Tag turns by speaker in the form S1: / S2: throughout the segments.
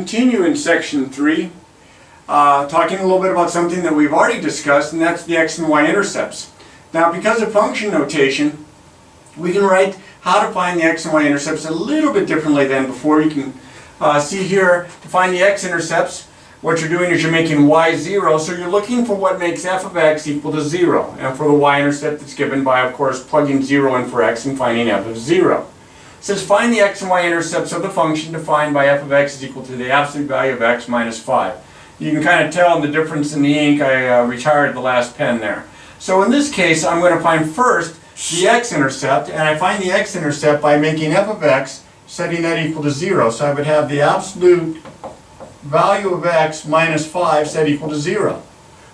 S1: continue in section 3, talking a little bit about something that we've already discussed, and that's the X and Y intercepts. Now, because of function notation, we can write how to find the X and Y intercepts a little bit differently than before. You can see here, to find the X-intercepts, what you're doing is you're making y 0, so you're looking for what makes f of x equal to 0. And for the y-intercept, it's given by, of course, plugging 0 in for x and finding f of 0. It says find the x and y intercepts of the function defined by f of x is equal to the absolute value of x minus 5. You can kind of tell the difference in the ink. I retired the last pen there. So in this case, I'm going to find first the x-intercept, and I find the x-intercept by making f of x, setting that equal to 0. So I would have the absolute value of x minus 5 set equal to 0.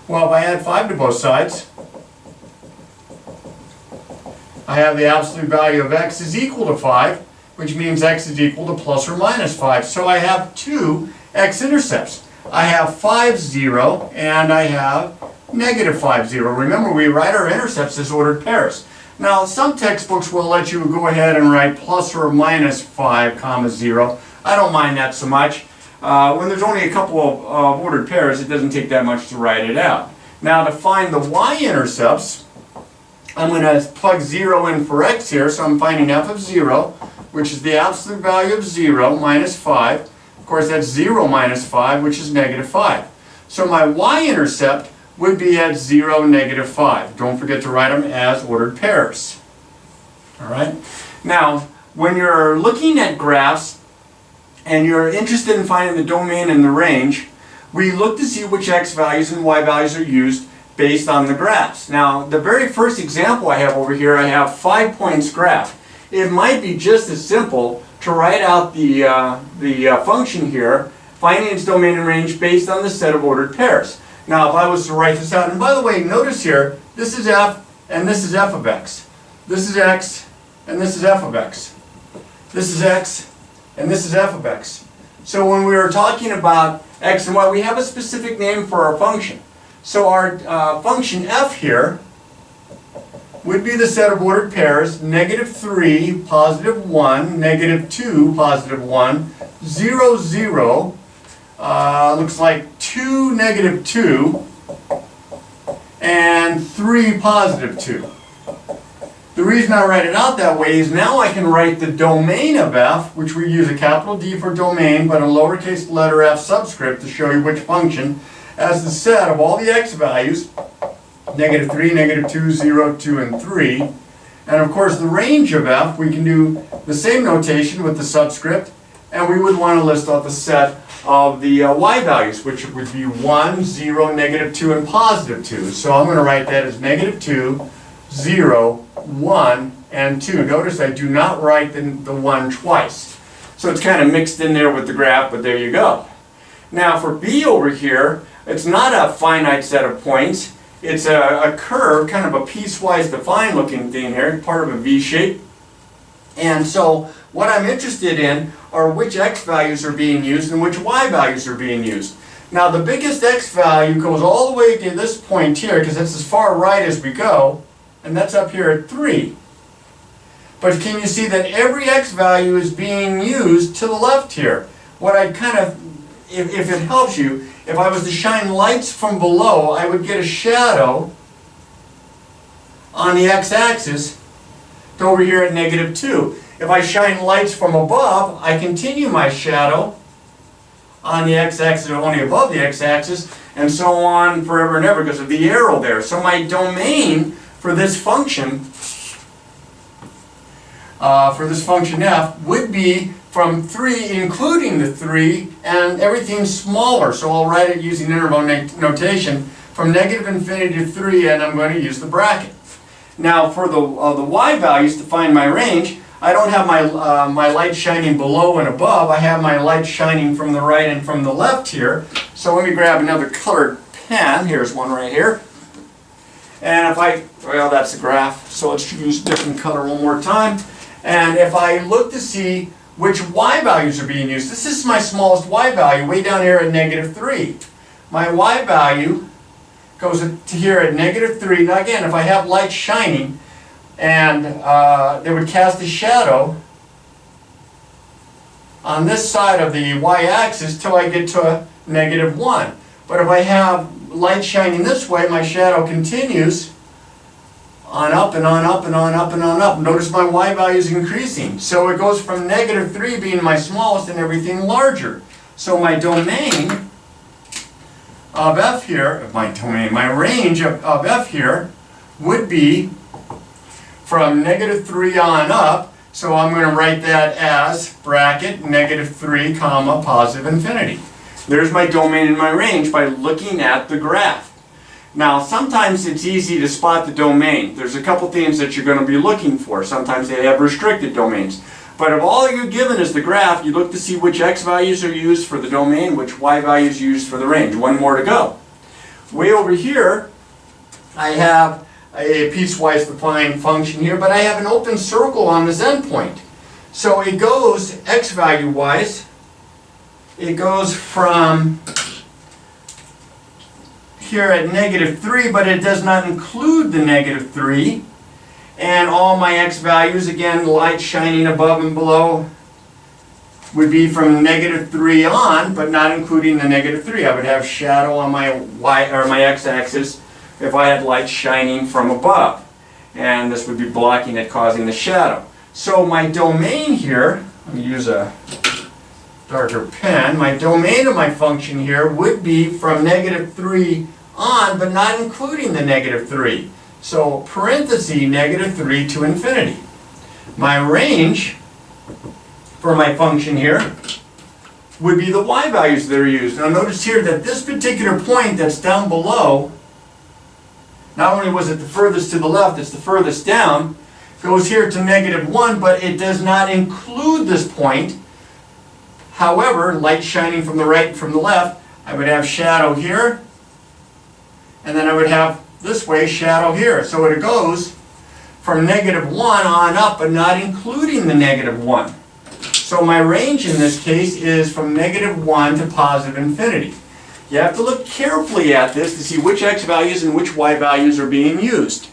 S1: Well, if I add 5 to both sides, I have the absolute value of x is equal to 5, which means x is equal to plus or minus 5. So I have two x-intercepts. I have 5, 0, and I have negative 5, 0. Remember, we write our intercepts as ordered pairs. Now, some textbooks will let you go ahead and write plus or minus 5, comma 0. I don't mind that so much. When there's only a couple of ordered pairs, it doesn't take that much to write it out. Now, to find the y-intercepts, I'm going to plug 0 in for x here, so I'm finding f of 0, which is the absolute value of 0 minus 5. Of course, that's 0 minus 5, which is negative 5. So my y-intercept would be at 0, negative 5. Don't forget to write them as ordered pairs. All right? Now, when you're looking at graphs and you're interested in finding the domain and the range, we look to see which x values and y values are used based on the graphs. Now, the very first example I have over here, I have 5 points graph. It might be just as simple to write out the function here, finding its domain and range based on the set of ordered pairs. Now, if I was to write this out, and by the way, notice here, this is f and this is f of x. This is x and this is f of x. This is x and this is f of x. So when we are talking about x and y, we have a specific name for our function. So our function f here would be the set of ordered pairs, negative 3, positive 1, negative 2, positive 1, 0, 0, looks like 2, negative 2, and 3, positive 2. The reason I write it out that way is now I can write the domain of f, which we use a capital D for domain, but a lowercase letter f subscript to show you which function, as the set of all the x values, negative 3, negative 2, 0, 2, and 3. And of course the range of f, we can do the same notation with the subscript, and we would want to list out the set of the y values, which would be 1, 0, negative 2, and positive 2. So I'm going to write that as negative 2, 0, 1, and 2. Notice I do not write the 1 twice. So it's kind of mixed in there with the graph, but there you go. Now for b over here, it's not a finite set of points. It's a curve, kind of a piecewise defined looking thing here, part of a V shape. And so what I'm interested in are which x values are being used and which y values are being used. Now the biggest x value goes all the way to this point here, because that's as far right as we go, and that's up here at 3. But can you see that every x value is being used to the left here? What I'd kind of, if it helps you, if I was to shine lights from below, I would get a shadow on the x-axis to over here at negative 2. If I shine lights from above, I continue my shadow on the x-axis, or only above the x-axis, and so on forever and ever because of the arrow there. So my domain for this function f, would be from 3, including the 3, and everything smaller. So I'll write it using interval notation from negative infinity to 3, and I'm going to use the bracket. Now for the y values, to find my range, I don't have my light shining below and above. I have my light shining from the right and from the left here. So let me grab another colored pen. Here's one right here. And well, that's a graph, so let's use a different color one more time. And if I look to see which y values are being used, this is my smallest y value, way down here at negative 3. My y value goes to here at negative 3. Now again, if I have light shining, and they would cast a shadow on this side of the y-axis till I get to -1. But if I have light shining this way, my shadow continues on up and on up and on up and on up. Notice my y value is increasing. So it goes from -3 being my smallest and everything larger. So my domain of f here, my range of f here would be from -3 on up. So I'm going to write that as bracket -3 comma positive infinity. There's my domain and my range by looking at the graph. Now sometimes it's easy to spot the domain. There's a couple things that you're going to be looking for. Sometimes they have restricted domains. But if all you're given is the graph, you look to see which x values are used for the domain, which y values are used for the range. One more to go. Way over here, I have a piecewise defined function here, but I have an open circle on this endpoint. So it goes, x value wise, it goes from here at -3, but it does not include the -3. And all my x values, again, light shining above and below, would be from -3 on, but not including the -3. I would have shadow on my y or my x-axis if I had light shining from above. And this would be blocking it, causing the shadow. So my domain here, let me use a darker pen, my domain of my function here would be from -3 on, but not including the -3. So parenthesis -3 to infinity. My range for my function here would be the y values that are used. Now notice here that this particular point that's down below, not only was it the furthest to the left, it's the furthest down, goes here to -1, but it does not include this point. However, light shining from the right and from the left, I would have shadow here, and then I would have this way shadow here. So it goes from -1 on up, but not including the -1. So my range in this case is from -1 to positive infinity. You have to look carefully at this to see which x values and which y values are being used.